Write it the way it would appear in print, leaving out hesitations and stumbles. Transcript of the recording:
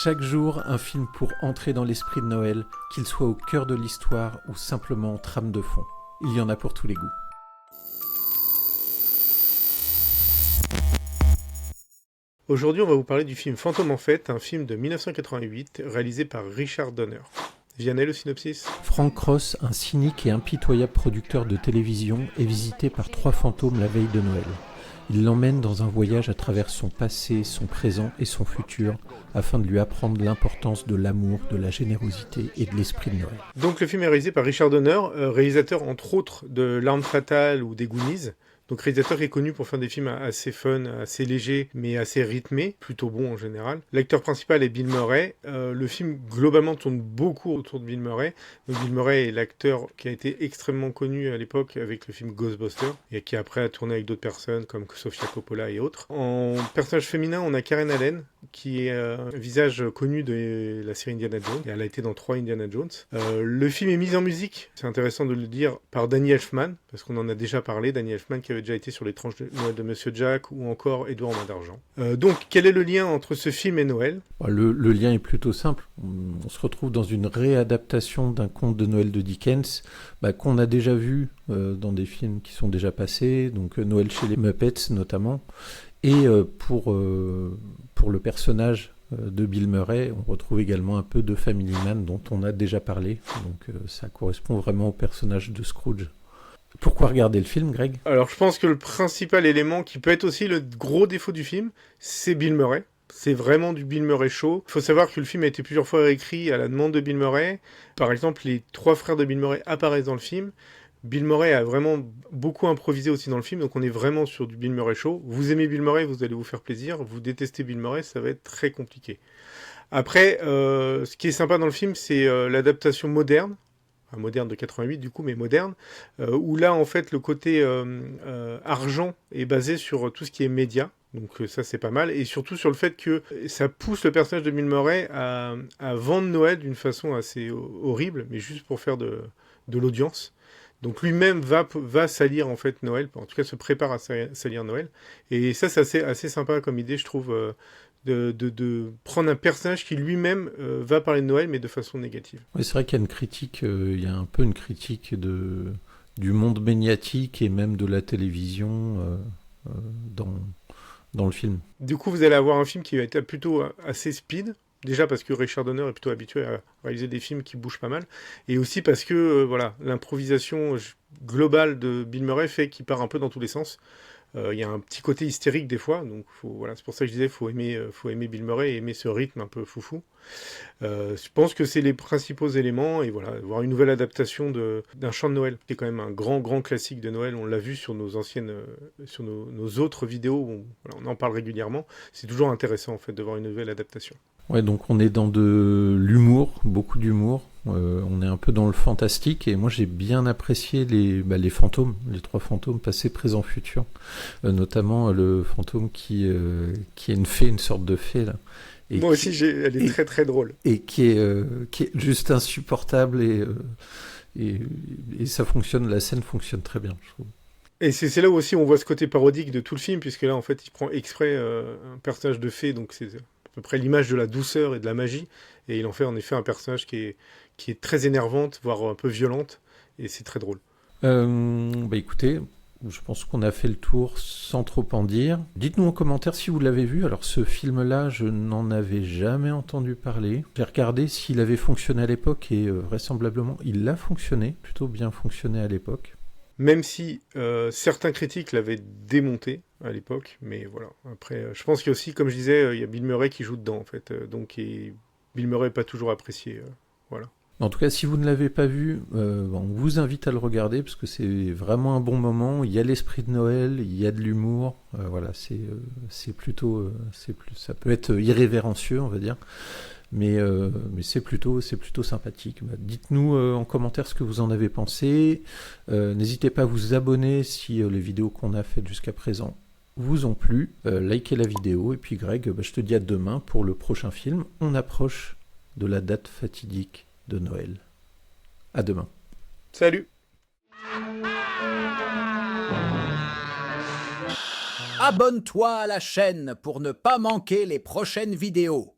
Chaque jour, un film pour entrer dans l'esprit de Noël, qu'il soit au cœur de l'histoire ou simplement en trame de fond. Il y en a pour tous les goûts. Aujourd'hui, on va vous parler du film Fantôme en fête, un film de 1988 réalisé par Richard Donner. Vianney, le synopsis ? Frank Ross, un cynique et impitoyable producteur de télévision, est visité par 3 fantômes la veille de Noël. Il l'emmène dans un voyage à travers son passé, son présent et son futur, afin de lui apprendre l'importance de l'amour, de la générosité et de l'esprit de Noël. Donc le film est réalisé par Richard Donner, réalisateur entre autres de L'Arme Fatale ou des Goonies. Donc réalisateur qui est connu pour faire des films assez fun, assez légers, mais assez rythmés, plutôt bons en général. L'acteur principal est Bill Murray. Le film globalement tourne beaucoup autour de Bill Murray. Donc Bill Murray est l'acteur qui a été extrêmement connu à l'époque avec le film Ghostbusters et qui après a tourné avec d'autres personnes comme Sofia Coppola et autres. En personnage féminin, on a Karen Allen qui est un visage connu de la série Indiana Jones. Et elle a été dans 3 Indiana Jones. Le film est mis en musique, c'est intéressant de le dire, par Danny Elfman, parce qu'on en a déjà parlé. Danny Elfman qui avait déjà été sur les tranches de Noël de Monsieur Jack ou encore Édouard en main d'argent. Donc, quel est le lien entre ce film et Noël ? Le lien est plutôt simple. On se retrouve dans une réadaptation d'un conte de Noël de Dickens qu'on a déjà vu dans des films qui sont déjà passés, donc Noël chez les Muppets notamment. Et pour le personnage de Bill Murray, on retrouve également un peu de Family Man dont on a déjà parlé. Donc ça correspond vraiment au personnage de Scrooge. Pourquoi regarder le film, Greg ? Alors je pense que le principal élément qui peut être aussi le gros défaut du film, c'est Bill Murray. C'est vraiment du Bill Murray show. Il faut savoir que le film a été plusieurs fois réécrit à la demande de Bill Murray. Par exemple, les 3 frères de Bill Murray apparaissent dans le film. Bill Murray a vraiment beaucoup improvisé aussi dans le film, donc on est vraiment sur du Bill Murray show. Vous aimez Bill Murray, vous allez vous faire plaisir. Vous détestez Bill Murray, ça va être très compliqué. Après, ce qui est sympa dans le film, c'est l'adaptation moderne. Enfin, moderne de 88 du coup, mais moderne, où là en fait le côté argent est basé sur tout ce qui est média, donc ça c'est pas mal, et surtout sur le fait que ça pousse le personnage de Bill Murray à vendre Noël d'une façon assez horrible, mais juste pour faire de l'audience. Donc lui-même va salir en fait Noël, en tout cas se prépare à salir Noël, et ça c'est assez sympa comme idée je trouve, de prendre un personnage qui lui-même va parler de Noël mais de façon négative. Oui, c'est vrai qu'il y a une critique, il y a un peu une critique du monde médiatique et même de la télévision dans le film. Du coup vous allez avoir un film qui va être plutôt assez speed. Déjà parce que Richard Donner est plutôt habitué à réaliser des films qui bougent pas mal. Et aussi parce que l'improvisation globale de Bill Murray fait qu'il part un peu dans tous les sens. Il y a un petit côté hystérique des fois. Donc c'est pour ça que je disais faut aimer Bill Murray et aimer ce rythme un peu foufou. Je pense que c'est les principaux éléments. Et voilà, voir une nouvelle adaptation d'un chant de Noël, qui est quand même un grand classique de Noël. On l'a vu sur nos anciennes, sur nos autres vidéos. Où on en parle régulièrement. C'est toujours intéressant en fait de voir une nouvelle adaptation. Ouais, donc on est dans de l'humour, beaucoup d'humour. On est un peu dans le fantastique et moi j'ai bien apprécié les fantômes, les 3 fantômes passé, présent, futur. Notamment le fantôme qui est une sorte de fée là. Et moi aussi, elle est très très drôle. Et qui est juste insupportable et ça fonctionne, la scène fonctionne très bien, je trouve. Et c'est là où aussi on voit ce côté parodique de tout le film, puisque là en fait il prend exprès un personnage de fée, donc c'est à peu près l'image de la douceur et de la magie, et il en fait en effet un personnage qui est très énervante, voire un peu violente, et c'est très drôle. Écoutez, je pense qu'on a fait le tour sans trop en dire. Dites-nous en commentaire si vous l'avez vu. Alors ce film-là, je n'en avais jamais entendu parler. J'ai regardé s'il avait fonctionné à l'époque, et vraisemblablement il a fonctionné, plutôt bien fonctionné à l'époque. Même si certains critiques l'avaient démonté à l'époque, mais voilà. Après, je pense qu'il y a aussi, comme je disais, il y a Bill Murray qui joue dedans, en fait. Bill Murray n'est pas toujours apprécié, voilà. En tout cas, si vous ne l'avez pas vu, on vous invite à le regarder, parce que c'est vraiment un bon moment. Il y a l'esprit de Noël, il y a de l'humour. Voilà, c'est plutôt... ça peut être irrévérencieux, on va dire. Mais c'est plutôt sympathique. Dites-nous en commentaire ce que vous en avez pensé. N'hésitez pas à vous abonner si les vidéos qu'on a faites jusqu'à présent vous ont plu. Likez la vidéo. Et puis Greg, je te dis à demain pour le prochain film. On approche de la date fatidique de Noël. À demain. Salut. Abonne-toi à la chaîne pour ne pas manquer les prochaines vidéos.